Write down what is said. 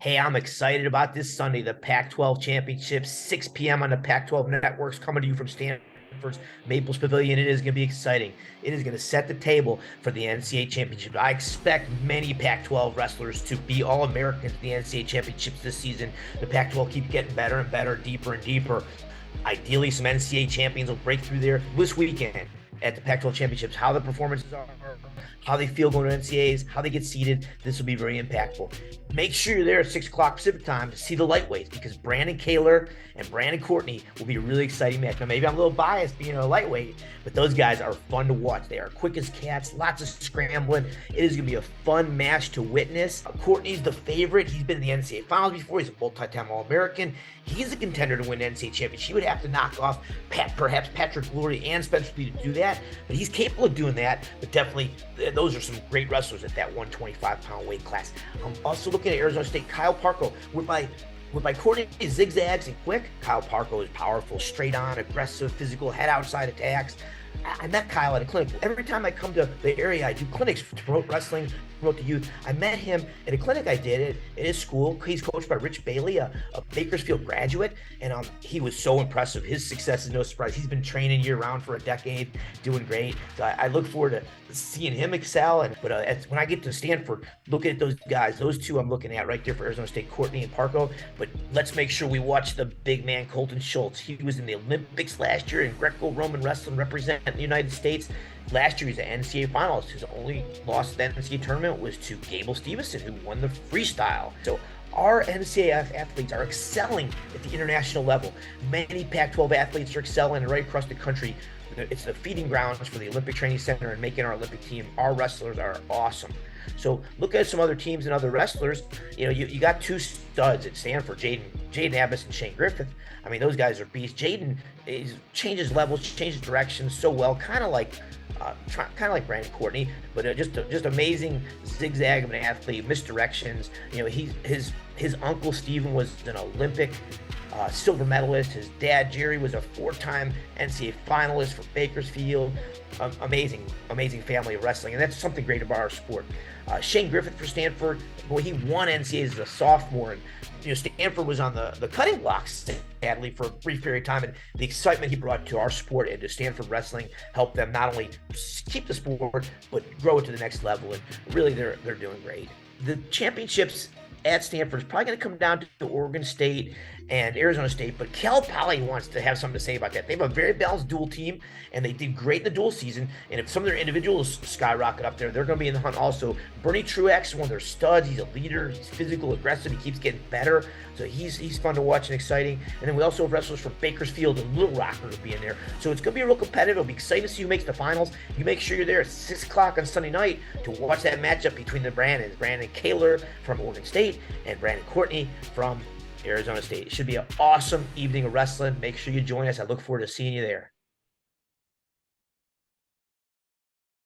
Hey, I'm excited about this Sunday, the Pac-12 Championships, 6 p.m. on the Pac-12 Networks, coming to you from Stanford's Maples Pavilion. It is going to be exciting. It is going to set the table for the NCAA Championship. I expect many Pac-12 wrestlers to be All-Americans in the NCAA Championships this season. The Pac-12 keep getting better and better, deeper and deeper. Ideally, some NCAA champions will break through there this weekend at the Pac-12 Championships. How the performances are, how they feel going to NCAAs, how they get seeded. This will be very impactful. Make sure you're there at 6 o'clock Pacific time to see the lightweights, because Brandon Calif and Brandon Courtney will be a really exciting match. Now, maybe I'm a little biased being a lightweight, but those guys are fun to watch. They are quick as cats, lots of scrambling. It is going to be a fun match to witness. Courtney's the favorite. He's been in the NCAA finals before. He's a multi-time All-American. He's a contender to win the NCAA championship. He would have to knock off perhaps Patrick Glory and Spencer Lee to do that, but he's capable of doing that. But definitely, those are some great wrestlers at that 125-pound weight class. I'm also looking at Arizona State. Kyle Parko, with my Courtney zigzags and quick, Kyle Parko is powerful, straight on, aggressive, physical, head outside attacks. I met Kyle at a clinic. Every time I come to the area, I do clinics to promote wrestling, promote the youth. I met him at a clinic I did at his school. He's coached by Rich Bailey, a Bakersfield graduate, and he was so impressive. His success is no surprise. He's been training year-round for a decade, doing great. So I look forward to seeing him excel. But when I get to Stanford, looking at those guys, those two I'm looking at right there for Arizona State, Courtney and Parko. But let's make sure we watch the big man, Colton Schultz. He was in the Olympics last year in Greco-Roman wrestling, representing the United States. Last year, he's an NCAA finalist. His only loss in the NCAA tournament was to Gable Stevenson, who won the freestyle. So our NCAA athletes are excelling at the international level. Many Pac-12 athletes are excelling right across the country. It's the feeding grounds for the Olympic Training Center and making our Olympic team. Our wrestlers are awesome. So look at some other teams and other wrestlers. You got two studs at Stanford, Jaden Abbas and Shane Griffith. I mean, those guys are beasts. Jaden changes levels, changes directions so well, kind of like Brandon Courtney, but just amazing zigzag of an athlete, misdirections. His uncle Steven was an Olympic silver medalist. His dad Jerry was a 4-time NCAA finalist for Bakersfield. Amazing family of wrestling, and that's something great about our sport. Shane Griffith for Stanford, boy, he won NCAAs as a sophomore, and Stanford was on the cutting blocks, sadly, for a brief period of time, and the excitement he brought to our sport and to Stanford wrestling helped them not only keep the sport but grow it to the next level, and really they're doing great. The championships at Stanford is probably going to come down to Oregon State and Arizona State, but Cal Poly wants to have something to say about that. They have a very balanced dual team, and they did great in the dual season, and if some of their individuals skyrocket up there, they're going to be in the hunt also. Bernie Truex is one of their studs. He's a leader. He's physical, aggressive. He keeps getting better, so he's fun to watch and exciting. And then we also have wrestlers from Bakersfield and Little Rock will be in there, so it's going to be real competitive. It'll be exciting to see who makes the finals. You make sure you're there at 6 o'clock on Sunday night to watch that matchup between the Brandon Calif from Oregon State and Brandon Courtney from Arizona State. It should be an awesome evening of wrestling. Make sure you join us. I look forward to seeing you there.